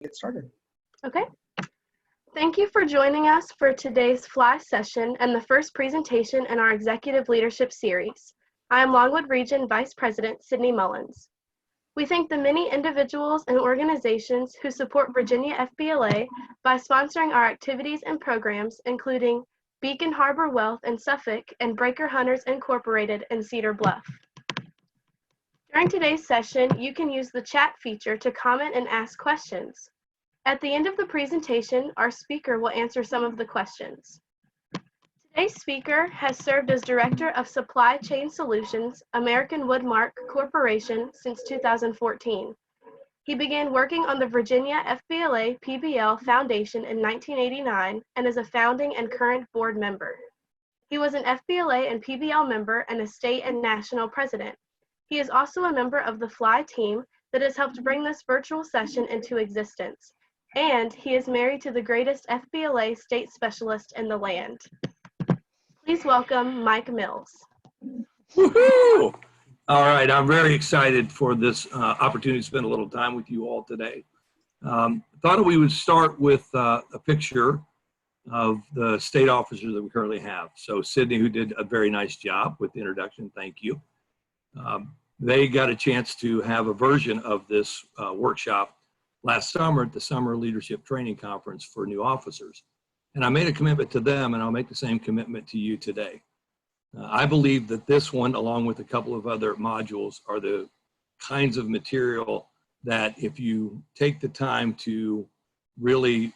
get started. Okay. Thank you for joining us for today's FLY session and the first presentation in our Executive Leadership Series. I am Longwood Region Vice President Sydney Mullins. We thank the many individuals and organizations who support Virginia FBLA by sponsoring our activities and programs, including Beacon Harbor Wealth in Suffolk and Breaker Hunters Incorporated in Cedar Bluff. During today's session, you can use the chat feature to comment and ask questions. At the end of the presentation, our speaker will answer some of the questions. Today's speaker has served as Director of Supply Chain Solutions, American Woodmark Corporation since 2014. He began working on the Virginia FBLA-PBL Foundation in 1989 and is a founding and current board member. He was an FBLA and PBL member and a state and national president. He is also a member of the FLY team that has helped bring this virtual session into existence. And he is married to the greatest FBLA state specialist in the land. Please welcome Mike Mills. Woohoo! All right, I'm very excited for this opportunity to spend a little time with you all today. Thought we would start with a picture of the state officers that we currently have. So Sydney, who did a very nice job with the introduction, thank you. They got a chance to have a version of this workshop last summer at the Summer Leadership Training Conference for new officers. And I made a commitment to them, and I'll make the same commitment to you today. I believe that this one, along with a couple of other modules, are the kinds of material that if you take the time to really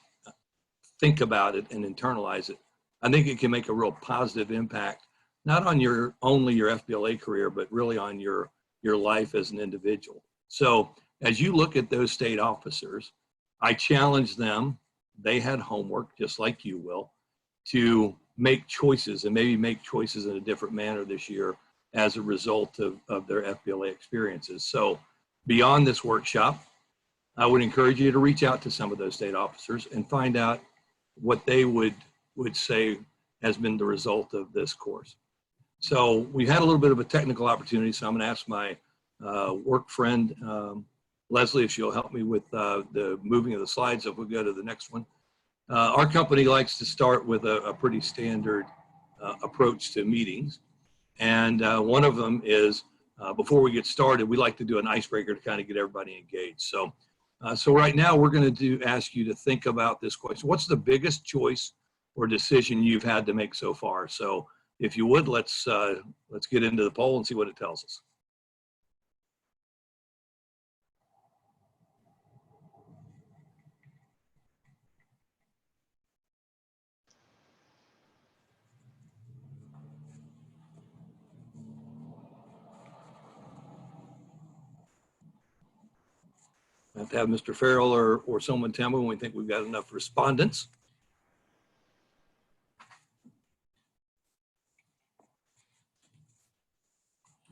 think about it and internalize it, I think it can make a real positive impact, not on only your FBLA career, but really on your life as an individual. So as you look at those state officers, I challenge them, they had homework just like you will, to make choices and maybe make choices in a different manner this year as a result of their FBLA experiences. So beyond this workshop, I would encourage you to reach out to some of those state officers and find out what they would say has been the result of this course. So we had a little bit of a technical opportunity, so I'm going to ask my work friend, Leslie, if she'll help me with the moving of the slides if we'll go to the next one. Our company likes to start with a pretty standard approach to meetings. And one of them is, before we get started, we like to do an icebreaker to kind of get everybody engaged. So right now we're going to ask you to think about this question. What's the biggest choice or decision you've had to make so far? So if you would, let's get into the poll and see what it tells us. I have to have Mr. Farrell or someone tell me when we think we've got enough respondents.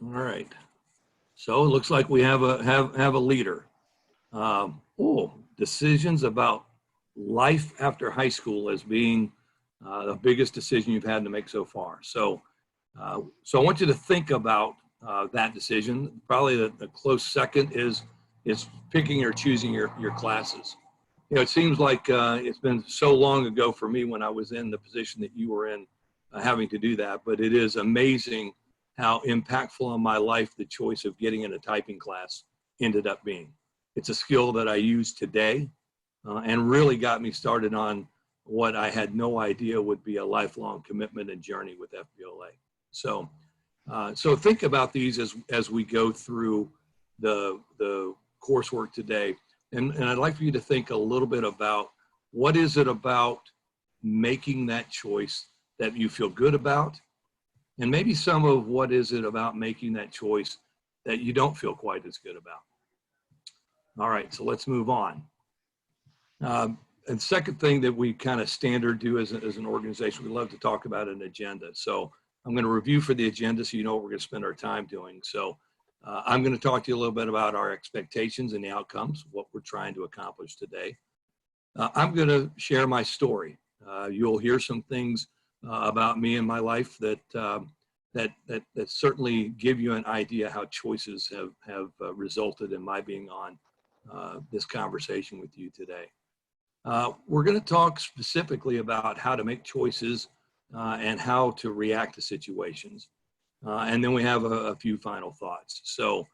All right. So it looks like we have a leader. Decisions about life after high school as being the biggest decision you've had to make so far. So I want you to think about that decision. Probably the close second is picking or choosing your classes. You know, it seems like it's been so long ago for me when I was in the position that you were in, having to do that, but it is amazing how impactful on my life the choice of getting in a typing class ended up being. It's a skill that I use today and really got me started on what I had no idea would be a lifelong commitment and journey with FBLA. So think about these as we go through the coursework today. And I'd like for you to think a little bit about what is it about making that choice that you feel good about, and maybe some of what is it about making that choice that you don't feel quite as good about. All right, so let's move on. And second thing that we kind of standard do as an organization, we love to talk about an agenda. So I'm going to review for the agenda so you know what we're going to spend our time doing. So I'm going to talk to you a little bit about our expectations and the outcomes, what we're trying to accomplish today. I'm going to share my story. You'll hear some things about me and my life that certainly give you an idea how choices have resulted in my being on this conversation with you today. We're going to talk specifically about how to make choices and how to react to situations. And then we have a few final thoughts. So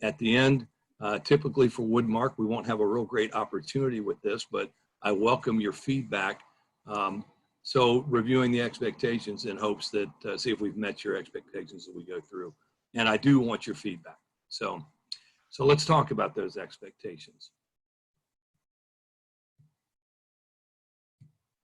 at the end, typically for Woodmark, we won't have a real great opportunity with this, but I welcome your feedback. So reviewing the expectations in hopes that, see if we've met your expectations as we go through. And I do want your feedback. So let's talk about those expectations.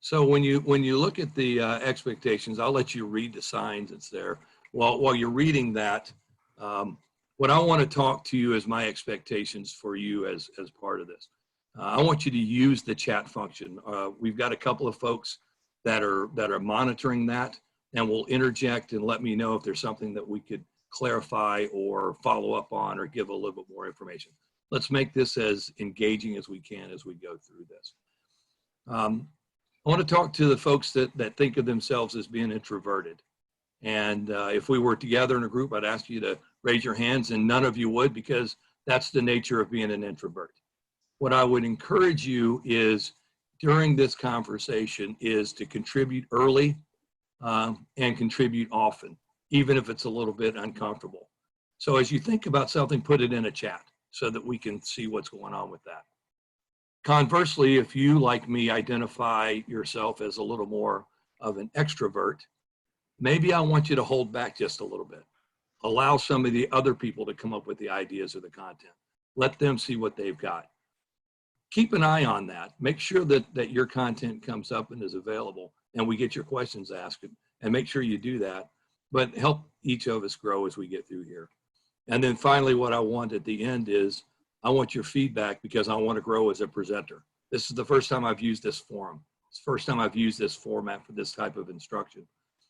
So when you look at the expectations, I'll let you read the signs that's there. While you're reading that, what I want to talk to you is my expectations for you as part of this. I want you to use the chat function. We've got a couple of folks that are monitoring that, and will interject and let me know if there's something that we could clarify or follow up on or give a little bit more information. Let's make this as engaging as we can as we go through this. I want to talk to the folks that think of themselves as being introverted. And if we were together in a group, I'd ask you to raise your hands, and none of you would, because that's the nature of being an introvert. What I would encourage you is during this conversation is to contribute early and contribute often, even if it's a little bit uncomfortable. So as you think about something, put it in a chat so that we can see what's going on with that. Conversely, if you, like me, identify yourself as a little more of an extrovert, maybe I want you to hold back just a little bit. Allow some of the other people to come up with the ideas or the content. Let them see what they've got. Keep an eye on that. Make sure that your content comes up and is available, and we get your questions asked, and make sure you do that. But help each of us grow as we get through here. And then finally, what I want at the end is I want your feedback, because I want to grow as a presenter. This is the first time I've used this forum. It's the first time I've used this format for this type of instruction.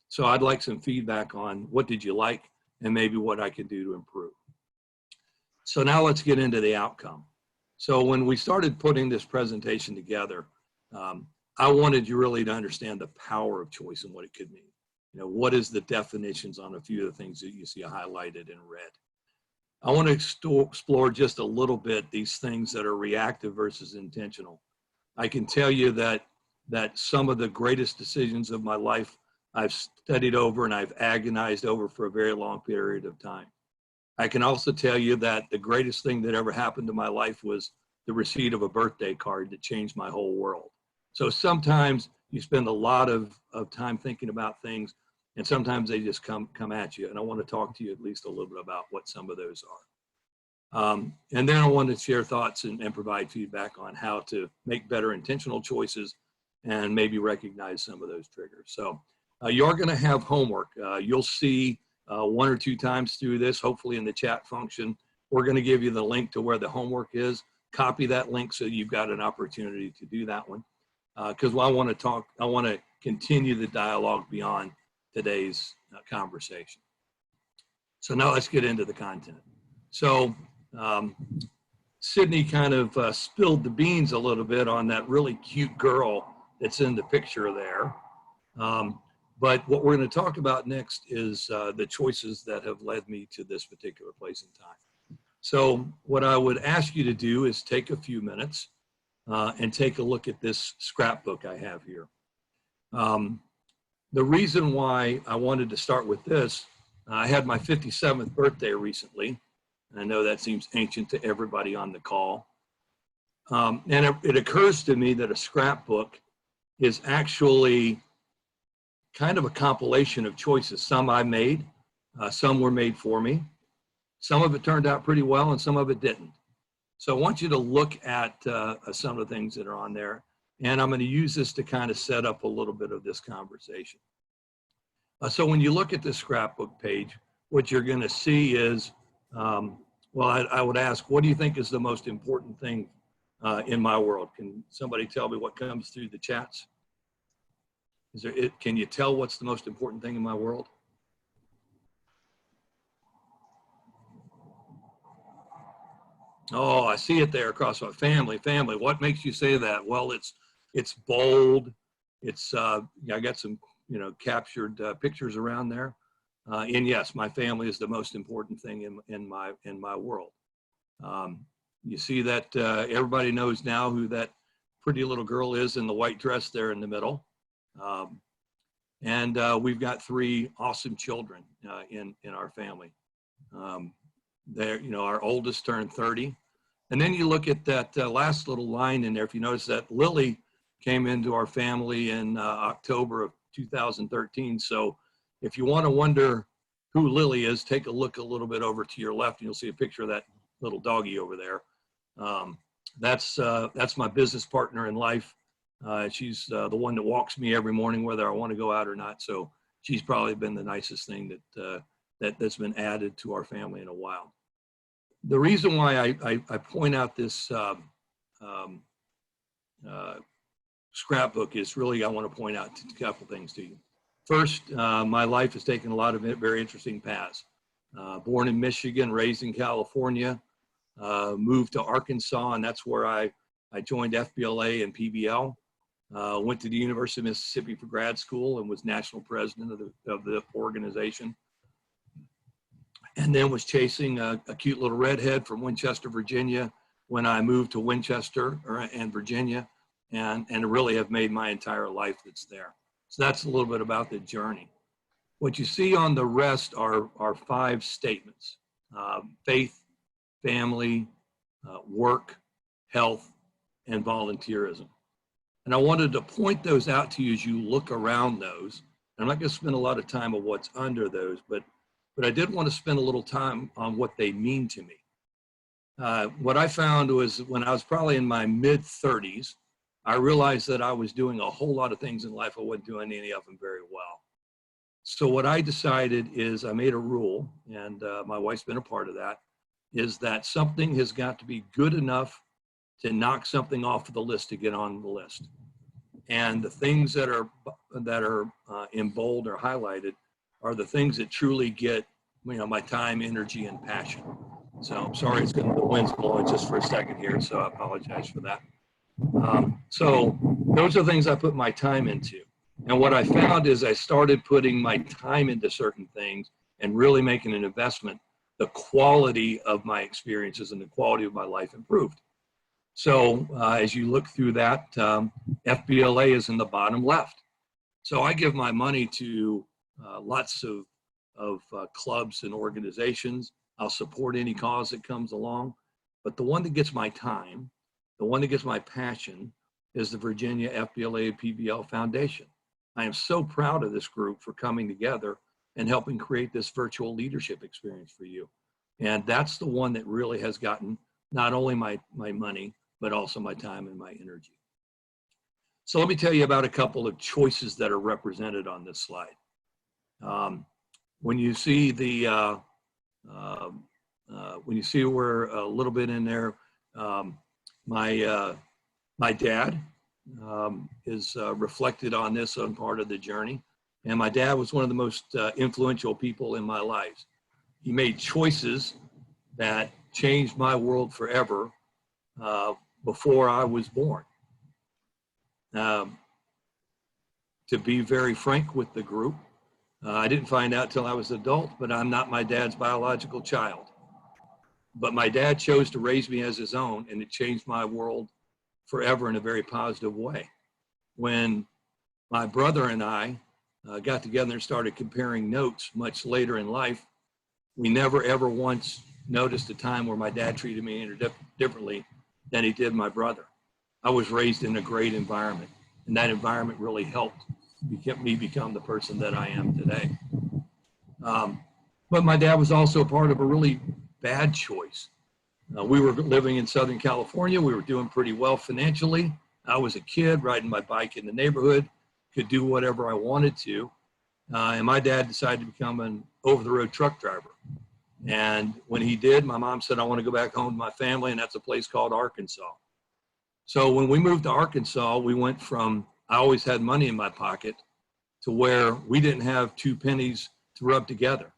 So I'd like some feedback on what did you like and maybe what I could do to improve. So now let's get into the outcome. So when we started putting this presentation together, I wanted you really to understand the power of choice and what it could mean. You know, what is the definitions on a few of the things that you see highlighted in red. I want to explore just a little bit these things that are reactive versus intentional. I can tell you that some of the greatest decisions of my life I've studied over and I've agonized over for a very long period of time. I can also tell you that the greatest thing that ever happened to my life was the receipt of a birthday card that changed my whole world. So sometimes you spend a lot of time thinking about things, and sometimes they just come at you. And I want to talk to you at least a little bit about what some of those are. And then I want to share thoughts and provide feedback on how to make better intentional choices and maybe recognize some of those triggers. So you're going to have homework. You'll see one or two times through this, hopefully in the chat function. We're going to give you the link to where the homework is. Copy that link so you've got an opportunity to do that one. Because I want to continue the dialogue beyond today's conversation. So now let's get into the content. So Sydney kind of spilled the beans a little bit on that really cute girl that's in the picture there. But what we're going to talk about next is the choices that have led me to this particular place in time. So what I would ask you to do is take a few minutes and take a look at this scrapbook I have here. The reason why I wanted to start with this, I had my 57th birthday recently. And I know that seems ancient to everybody on the call. And it occurs to me that a scrapbook is actually kind of a compilation of choices. Some I made, some were made for me. Some of it turned out pretty well and some of it didn't. So I want you to look at some of the things that are on there. And I'm going to use this to kind of set up a little bit of this conversation. So when you look at the scrapbook page, what you're going to see is, I would ask, what do you think is the most important thing in my world? Can somebody tell me what comes through the chats? Can you tell what's the most important thing in my world? Oh, I see it there across my family. What makes you say that? Well, it's bold. It's I got some captured pictures around there. And yes, my family is the most important thing in my world. You see that everybody knows now who that pretty little girl is in the white dress there in the middle. And we've got 3 awesome children in our family. Our oldest turned 30. And then you look at that last little line in there. If you notice that Lily came into our family in October of 2013. So if you want to wonder who Lily is, take a look a little bit over to your left and you'll see a picture of that little doggie over there. That's my business partner in life. She's the one that walks me every morning, whether I want to go out or not. So she's probably been the nicest thing that's been added to our family in a while. The reason why I point out this scrapbook is really, I want to point out a couple things to you. First, my life has taken a lot of very interesting paths. Born in Michigan, raised in California, moved to Arkansas, and that's where I joined FBLA and PBL. Went to the University of Mississippi for grad school and was national president of the organization. And then was chasing a cute little redhead from Winchester, Virginia, when I moved to Winchester and Virginia, and really have made my entire life that's there. So that's a little bit about the journey. What you see on the rest are 5 statements: faith, family, work, health, and volunteerism. And I wanted to point those out to you as you look around those. I'm not going to spend a lot of time on what's under those, but I did want to spend a little time on what they mean to me. What I found was when I was probably in my mid-30s, I realized that I was doing a whole lot of things in life. I wasn't doing any of them very well. So what I decided is I made a rule, and my wife's been a part of that, is that something has got to be good enough to knock something off of the list to get on the list. And the things that are in bold or highlighted are the things that truly get, my time, energy, and passion. So I'm sorry, the wind's blowing just for a second here, so I apologize for that. So those are the things I put my time into. And what I found is I started putting my time into certain things and really making an investment. The quality of my experiences and the quality of my life improved. So as you look through that, FBLA is in the bottom left. So I give my money to lots of clubs and organizations. I'll support any cause that comes along. But the one that gets my time, the one that gets my passion, is the Virginia FBLA-PBL Foundation. I am so proud of this group for coming together and helping create this virtual leadership experience for you. And that's the one that really has gotten not only my money, but also my time and my energy. So let me tell you about a couple of choices that are represented on this slide. When you see where a little bit in there, my dad is reflected on this on part of the journey. And my dad was one of the most influential people in my life. He made choices that changed my world forever before I was born. To be very frank with the group, I didn't find out till I was an adult, but I'm not my dad's biological child. But my dad chose to raise me as his own, and it changed my world forever in a very positive way. When my brother and I got together and started comparing notes much later in life, we never ever once noticed a time where my dad treated me any differently than he did my brother. I was raised in a great environment, and that environment really helped me become the person that I am today. But my dad was also part of a really bad choice. We were living in Southern California. We were doing pretty well financially. I was a kid riding my bike in the neighborhood, could do whatever I wanted to. And my dad decided to become an over-the-road truck driver. And when he did, my mom said, I want to go back home to my family, and that's a place called Arkansas. So when we moved to Arkansas, we went from, I always had money in my pocket, to where we didn't have 2 pennies to rub together.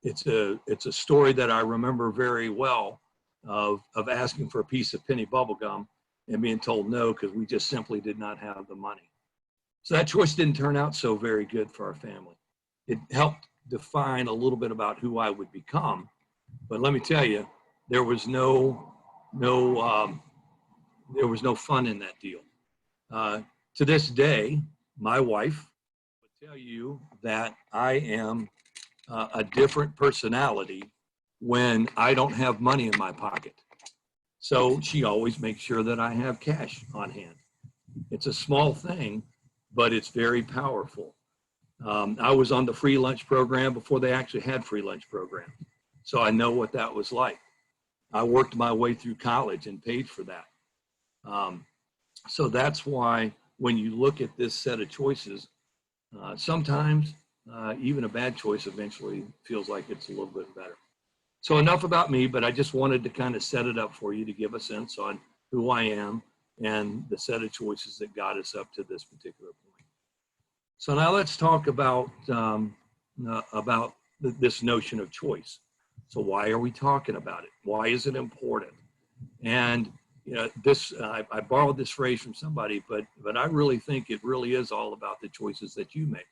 It's a story that I remember very well of asking for a piece of penny bubble gum and being told no, because we just simply did not have the money. So that choice didn't turn out so very good for our family. It helped define a little bit about who I would become. But let me tell you, there was there was no fun in that deal. To this day, my wife would tell you that I am a different personality when I don't have money in my pocket. So she always makes sure that I have cash on hand. It's a small thing, but it's very powerful. I was on the free lunch program before they actually had free lunch programs. So I know what that was like. I worked my way through college and paid for that. So that's why when you look at this set of choices, sometimes even a bad choice eventually feels like it's a little bit better. So enough about me, but I just wanted to kind of set it up for you to give a sense on who I am and the set of choices that got us up to this particular point. So now let's talk about this notion of choice. So why are we talking about it? Why is it important? And you know, I borrowed this phrase from somebody, but I really think it really is all about the choices that you make.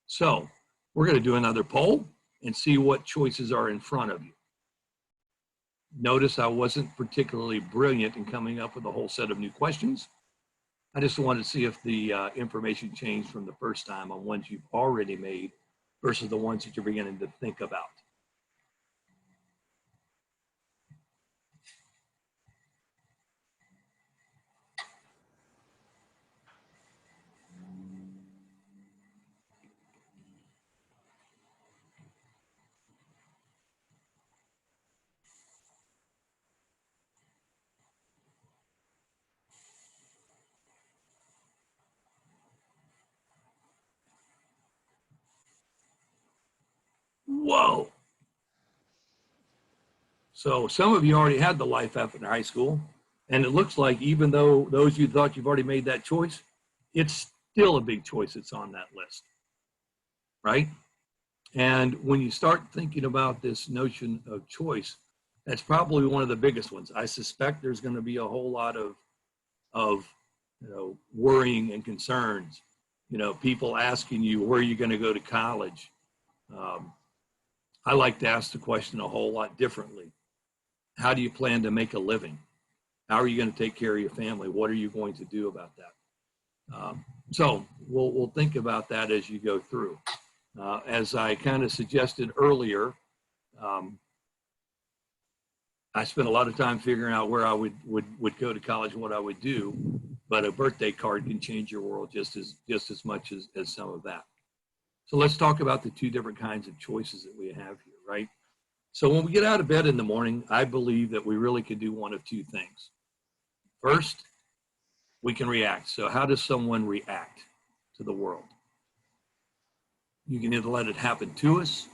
So we're going to do another poll and see what choices are in front of you. Notice I wasn't particularly brilliant in coming up with a whole set of new questions. I just wanted to see if the information changed from the first time on ones you've already made versus the ones that you're beginning to think about. Whoa. So some of you already had the life after high school, and it looks like even though those you thought you've already made that choice, it's still a big choice that's on that list, right? And when you start thinking about this notion of choice, that's probably one of the biggest ones. I suspect there's going to be a whole lot of worrying and concerns. People asking you, where are you going to go to college? I like to ask the question a whole lot differently. How do you plan to make a living? How are you going to take care of your family? What are you going to do about that? So we'll think about that as you go through. As I kind of suggested earlier, I spent a lot of time figuring out where I would go to college and what I would do, but a birthday card can change your world just as much as some of that. So let's talk about the two different kinds of choices that we have here, right? So when we get out of bed in the morning, I believe that we really could do one of two things. First, we can react. So how does someone react to the world? You can either let it happen to us,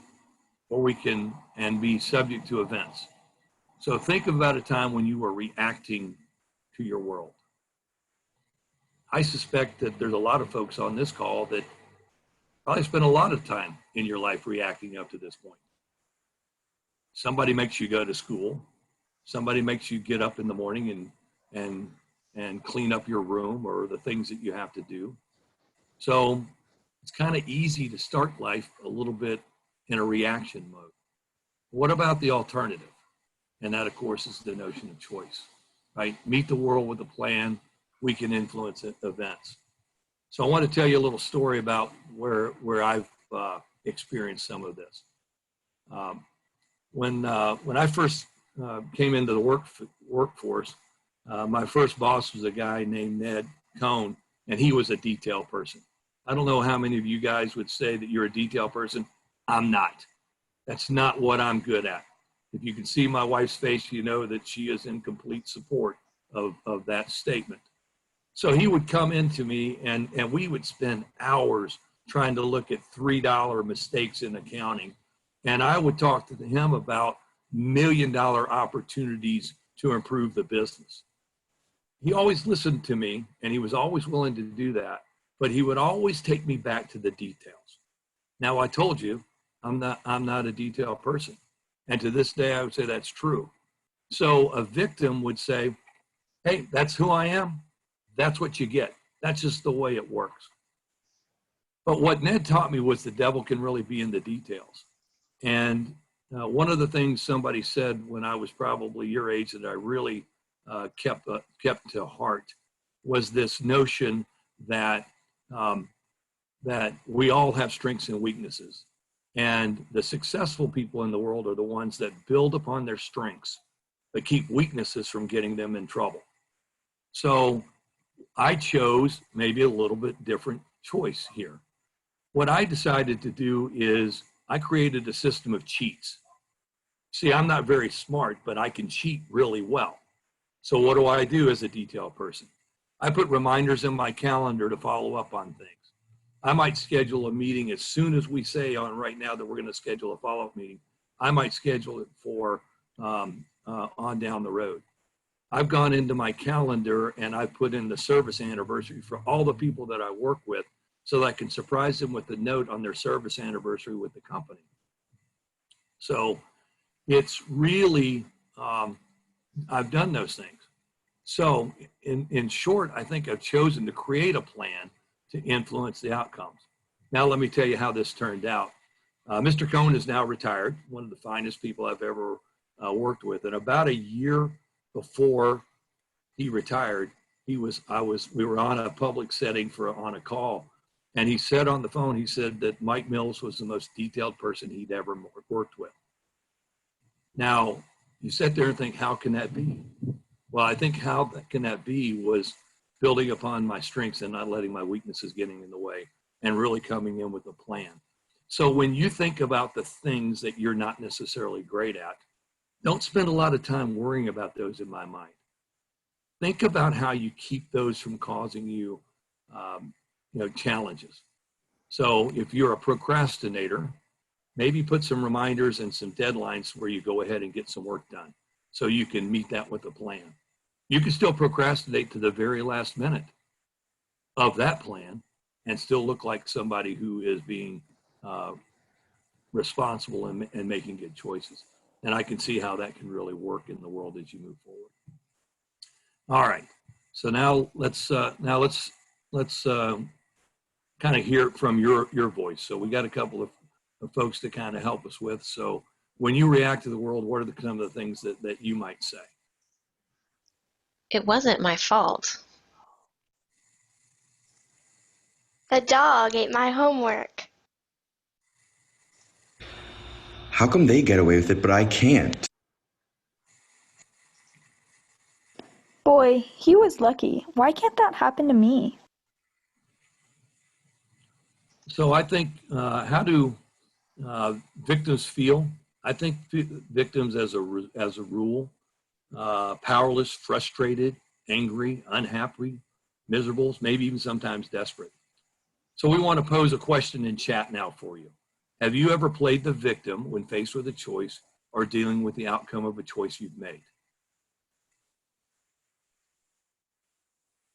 or we can be subject to events. So think about a time when you were reacting to your world. I suspect that there's a lot of folks on this call that probably spend a lot of time in your life reacting up to this point. Somebody makes you go to school. Somebody makes you get up in the morning and clean up your room or the things that you have to do. So it's kind of easy to start life a little bit in a reaction mode. What about the alternative? And that, of course, is the notion of choice, right? Meet the world with a plan. We can influence events. So I want to tell you a little story about where I've experienced some of this. When I first came into the workforce, my first boss was a guy named Ned Cohn, and he was a detail person. I don't know how many of you guys would say that you're a detail person. I'm not. That's not what I'm good at. If you can see my wife's face, you know that she is in complete support of that statement. So he would come into me and we would spend hours trying to look at $3 mistakes in accounting. And I would talk to him about $1 million opportunities to improve the business. He always listened to me and he was always willing to do that, but he would always take me back to the details. Now I told you, I'm not a detail person. And to this day, I would say that's true. So a victim would say, hey, that's who I am. That's what you get. That's just the way it works. But what Ned taught me was the devil can really be in the details. And one of the things somebody said when I was probably your age that I really kept to heart was this notion that that we all have strengths and weaknesses. And the successful people in the world are the ones that build upon their strengths, but keep weaknesses from getting them in trouble. So I chose maybe a little bit different choice here. What I decided to do is I created a system of cheats. See, I'm not very smart, but I can cheat really well. So what do I do as a detail person? I put reminders in my calendar to follow up on things. I might schedule a meeting as soon as we say on right now that we're going to schedule a follow-up meeting. I might schedule it for on down the road. I've gone into my calendar and I put in the service anniversary for all the people that I work with so that I can surprise them with a note on their service anniversary with the company. So it's really, I've done those things. So in short, I think I've chosen to create a plan to influence the outcomes. Now, let me tell you how this turned out. Mr. Cohn is now retired, one of the finest people I've ever worked with. And about a year before he retired, we were on a public setting on a call. And he said on the phone, he said that Mike Mills was the most detailed person he'd ever worked with. Now, you sit there and think, how can that be? Well, I think how can that be was building upon my strengths and not letting my weaknesses getting in the way and really coming in with a plan. So when you think about the things that you're not necessarily great at, don't spend a lot of time worrying about those in my mind. Think about how you keep those from causing you, challenges. So if you're a procrastinator, maybe put some reminders and some deadlines where you go ahead and get some work done so you can meet that with a plan. You can still procrastinate to the very last minute of that plan and still look like somebody who is being responsible and making good choices. And I can see how that can really work in the world as you move forward. All right. So now let's kind of hear it from your voice. So we got a couple of folks to kind of help us with. So when you react to the world, what are some of the things that you might say? It wasn't my fault. The dog ate my homework. How come they get away with it, but I can't? Boy, he was lucky. Why can't that happen to me? So I think, how do victims feel? I think victims as a rule, powerless, frustrated, angry, unhappy, miserable, maybe even sometimes desperate. So we want to pose a question in chat now for you. Have you ever played the victim when faced with a choice or dealing with the outcome of a choice you've made?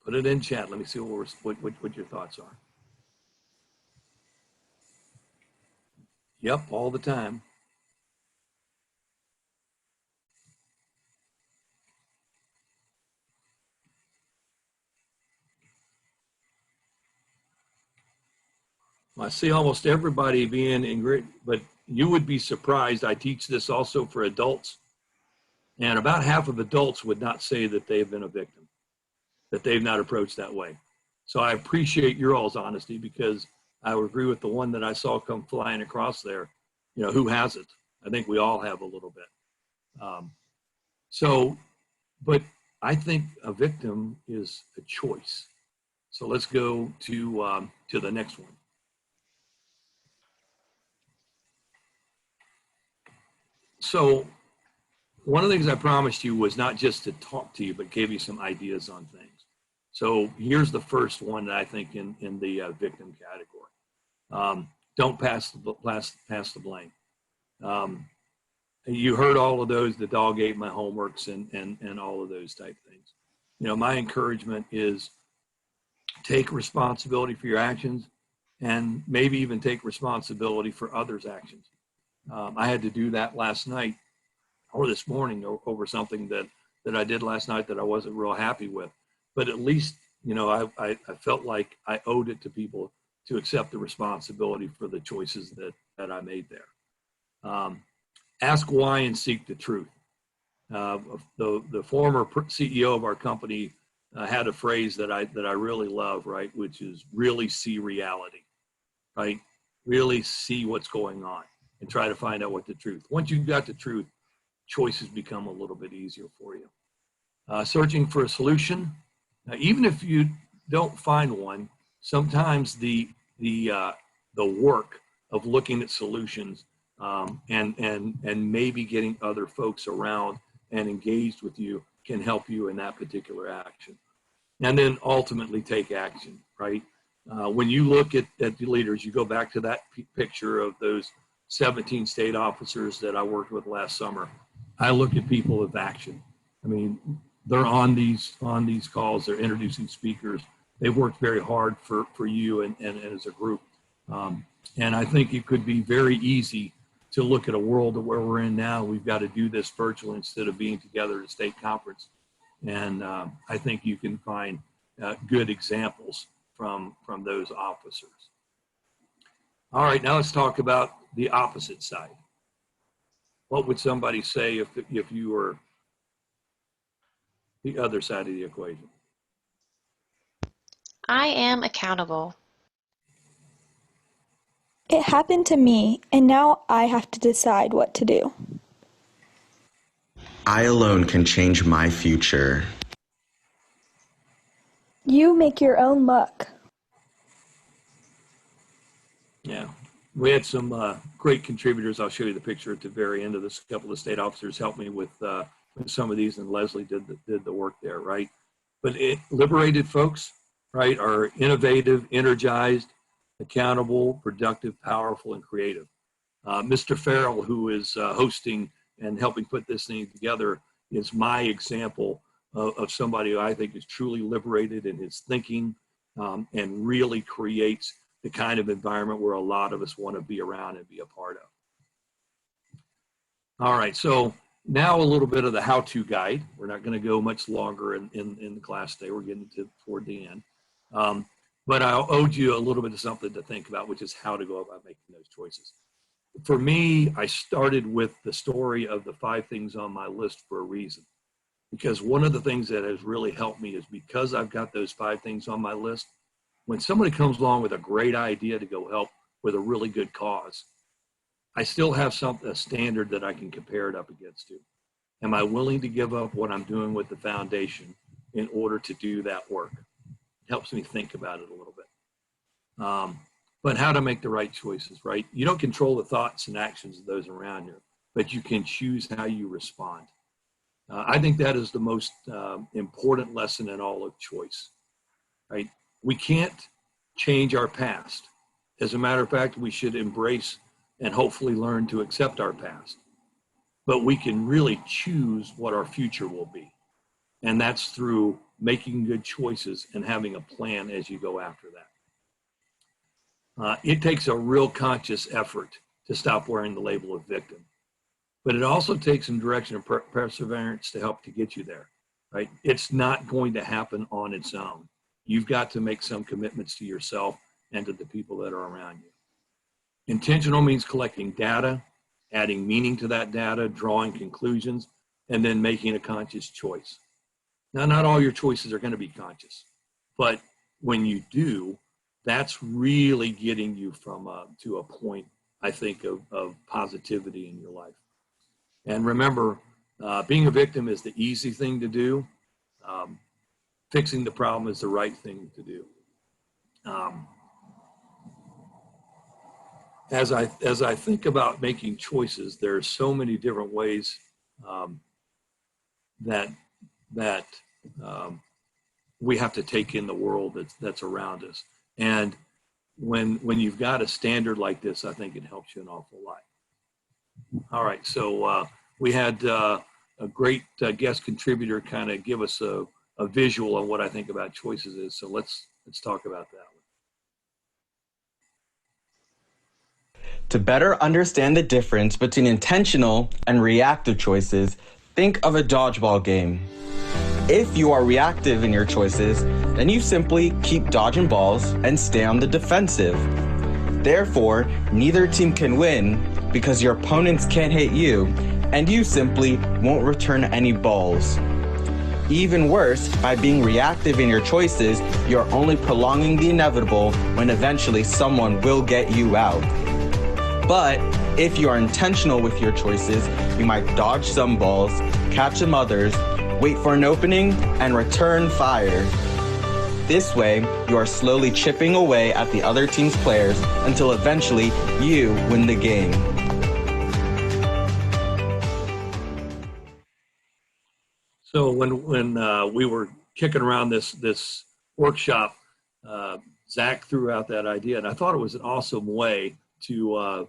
Put it in chat. Let me see what your thoughts are. Yep, all the time. I see almost everybody being in great, but you would be surprised. I teach this also for adults, and about half of adults would not say that they've been a victim, that they've not approached that way. So I appreciate your all's honesty, because I would agree with the one that I saw come flying across there. You know, who hasn't? I think we all have a little bit. But I think a victim is a choice. So let's go to the next one. So one of the things I promised you was not just to talk to you, but gave you some ideas on things. So here's the first one that I think in the victim category. Don't pass the blame. You heard all of those, the dog ate my homeworks and all of those type things. You know, my encouragement is take responsibility for your actions and maybe even take responsibility for others' actions. I had to do that last night or this morning over something that I did last night that I wasn't real happy with. But at least, you know, I felt like I owed it to people to accept the responsibility for the choices that I made there. ask why and seek the truth. The former CEO of our company had a phrase that I really love, right, which is really see reality, right? Really see what's going on and try to find out what the truth. Once you've got the truth, choices become a little bit easier for you. Searching for a solution, even if you don't find one, sometimes the work of looking at solutions and maybe getting other folks around and engaged with you can help you in that particular action. And then ultimately take action, right? When you look at the leaders, you go back to that picture of those 17 state officers that I worked with last summer. I look at people with action. I mean, they're on these calls, they're introducing speakers. They've worked very hard for you and as a group. And I think it could be very easy to look at a world where we're in now. We've got to do this virtually instead of being together at a state conference. And I think you can find good examples from those officers. All right, now let's talk about the opposite side. What would somebody say if you were the other side of the equation? I am accountable. It happened to me, and now I have to decide what to do. I alone can change my future. You make your own luck. Yeah, we had some great contributors. I'll show you the picture at the very end of this. A couple of state officers helped me with some of these, and Leslie did the work there, right? But liberated folks, right, are innovative, energized, accountable, productive, powerful, and creative. Mr. Farrell, who is hosting and helping put this thing together, is my example of somebody who I think is truly liberated in his thinking and really creates the kind of environment where a lot of us want to be around and be a part of. All right, so now a little bit of the how-to guide. We're not going to go much longer in the class today. We're getting toward the end. But I owed you a little bit of something to think about, which is how to go about making those choices. For me, I started with the story of the 5 things on my list for a reason. Because one of the things that has really helped me is because I've got those 5 things on my list, when somebody comes along with a great idea to go help with a really good cause, I still have a standard that I can compare it up against to. Am I willing to give up what I'm doing with the foundation in order to do that work? It helps me think about it a little bit. But how to make the right choices, right? You don't control the thoughts and actions of those around you, but you can choose how you respond. I think that is the most important lesson in all of choice, right? We can't change our past. As a matter of fact, we should embrace and hopefully learn to accept our past. But we can really choose what our future will be. And that's through making good choices and having a plan as you go after that. It takes a real conscious effort to stop wearing the label of victim. But it also takes some direction and perseverance to help to get you there, right? It's not going to happen on its own. You've got to make some commitments to yourself and to the people that are around you. Intentional means collecting data, adding meaning to that data, drawing conclusions, and then making a conscious choice. Now, not all your choices are going to be conscious, but when you do, that's really getting you to a point, I think, of positivity in your life. And remember, being a victim is the easy thing to do. Fixing the problem is the right thing to do. As I think about making choices, there are so many different ways that we have to take in the world that's around us. And when you've got a standard like this, I think it helps you an awful lot. All right, so we had a great guest contributor kind of give us a visual on what I think about choices is. So let's talk about that. To better understand the difference between intentional and reactive choices, think of a dodgeball game. If you are reactive in your choices, then you simply keep dodging balls and stay on the defensive. Therefore, neither team can win because your opponents can't hit you, and you simply won't return any balls. Even worse, by being reactive in your choices, you're only prolonging the inevitable when eventually someone will get you out. But if you are intentional with your choices, you might dodge some balls, catch some others, wait for an opening, and return fire. This way, you are slowly chipping away at the other team's players until eventually you win the game. So when we were kicking around this workshop, Zach threw out that idea, and I thought it was an awesome way to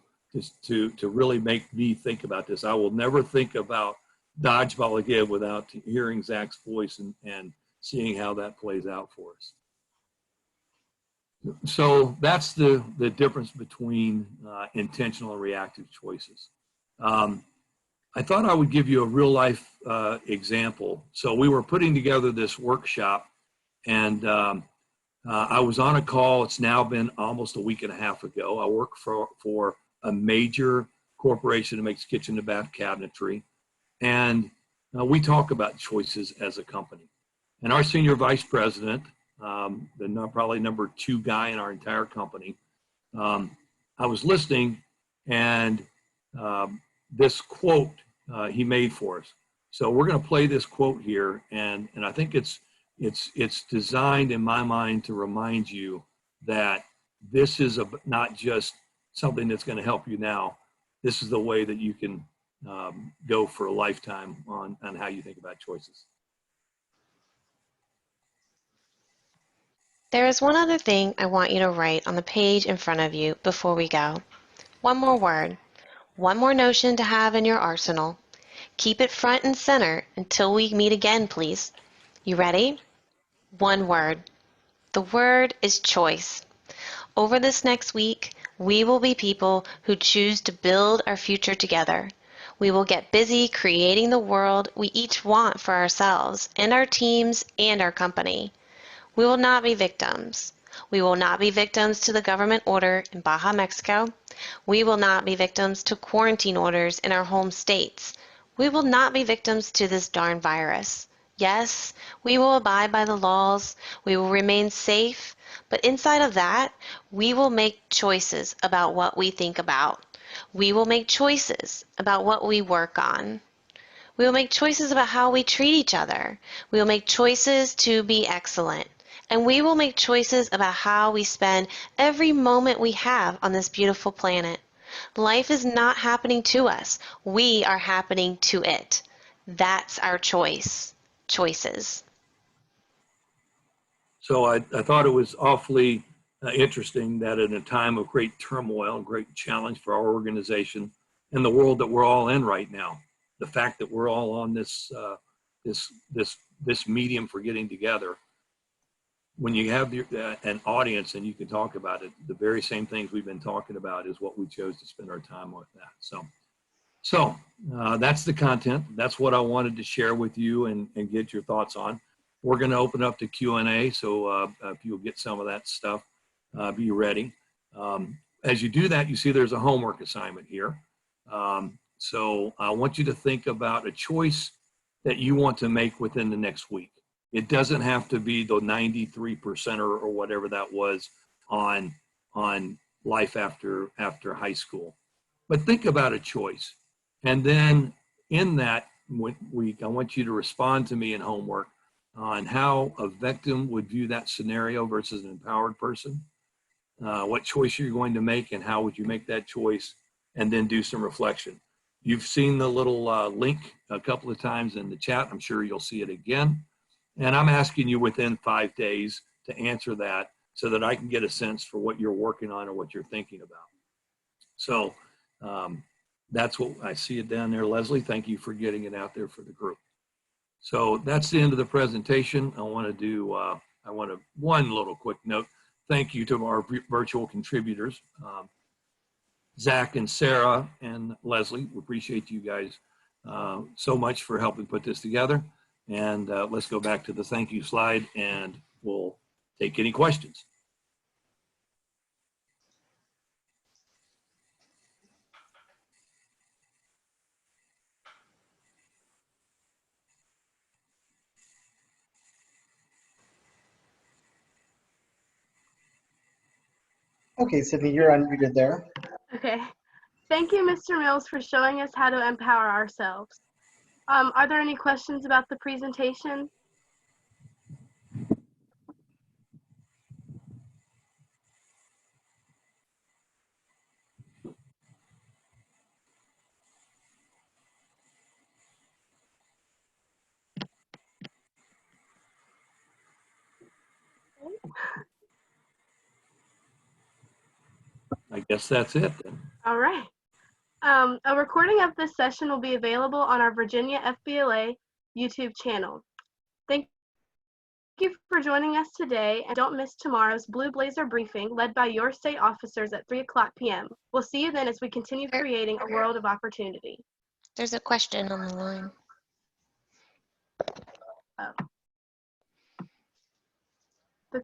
really make me think about this. I will never think about dodgeball again without hearing Zach's voice and seeing how that plays out for us. So that's the difference between intentional and reactive choices. I thought I would give you a real life example. So we were putting together this workshop, and I was on a call. It's now been almost a week and a half ago. I work for a major corporation that makes kitchen to bath cabinetry. And we talk about choices as a company. And our senior vice president, probably number 2 guy in our entire company, I was listening, and this quote he made for us. So we're going to play this quote here, and I think it's designed in my mind to remind you that this is not just something that's going to help you now. This is the way that you can go for a lifetime on how you think about choices. There is one other thing I want you to write on the page in front of you before we go. One more word. One more notion to have in your arsenal. Keep it front and center until we meet again, please. You ready? One word. The word is choice. Over this next week, we will be people who choose to build our future together. We will get busy creating the world we each want for ourselves and our teams and our company. We will not be victims. We will not be victims to the government order in Baja, Mexico. We will not be victims to quarantine orders in our home states. We will not be victims to this darn virus. Yes, we will abide by the laws. We will remain safe. But inside of that, we will make choices about what we think about. We will make choices about what we work on. We will make choices about how we treat each other. We will make choices to be excellent. And we will make choices about how we spend every moment we have on this beautiful planet. Life is not happening to us. We are happening to it. That's our choice. Choices. So I thought it was awfully interesting that in a time of great turmoil and great challenge for our organization and the world that we're all in right now, the fact that we're all on this medium for getting together, when you have an audience and you can talk about it, the very same things we've been talking about is what we chose to spend our time with that. So that's the content. That's what I wanted to share with you and get your thoughts on. We're going to open up to Q&A, so if you'll get some of that stuff, be ready. As you do that, you see there's a homework assignment here. So I want you to think about a choice that you want to make within the next week. It doesn't have to be the 93% or whatever that was on life after high school. But think about a choice. And then in that week, I want you to respond to me in homework on how a victim would view that scenario versus an empowered person, what choice you're going to make and how would you make that choice, and then do some reflection. You've seen the little link a couple of times in the chat. I'm sure you'll see it again. And I'm asking you within 5 days to answer that so that I can get a sense for what you're working on or what you're thinking about. So that's what I see it down there. Leslie, thank you for getting it out there for the group. So that's the end of the presentation. I want to do, one little quick note. Thank you to our virtual contributors, Zach and Sarah and Leslie. We appreciate you guys so much for helping put this together. And let's go back to the thank you slide and we'll take any questions. Okay, Sydney, you're unmuted there. Okay. Thank you, Mr. Mills, for showing us how to empower ourselves. Are there any questions about the presentation? I guess that's it then. All right. A recording of this session will be available on our Virginia FBLA YouTube channel. Thank you for joining us today, and don't miss tomorrow's Blue Blazer briefing led by your state officers at 3:00 p.m. We'll see you then as we continue creating a world of opportunity. There's a question on the line. Oh.